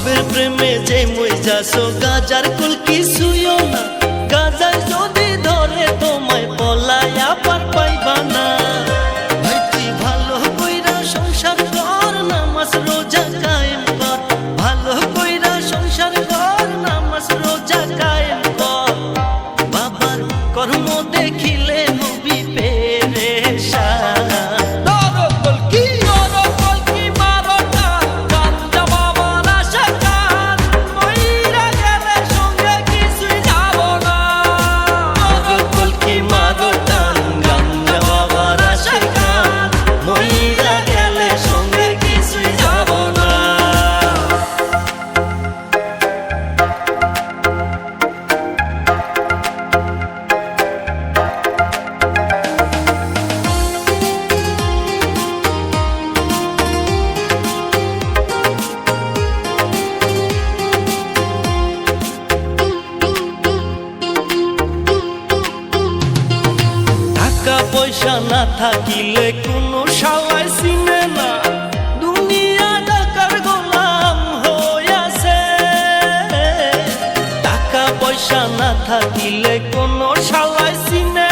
সবের প্রেমে যে মই যাসো গাজার কুল কিছুইও না গাজায় যদি ধরে তোমায় পলায়া পার পাইবা না ভাই তুই ভালো কইরা সংসার কর নামাজ রোজা কায়েম কর ভালো কইরা সংসার কর নামাজ রোজা কায়েম কর বাবার কর্ম দেখিলে হবি পেরেশান পয়সা না থাকিলে কোনো শালায় চিনে না দুনিয়া টাকার গোলাম হইয়াছে টাকা পয়সা না থাকিলে কোনো শালায় চিনে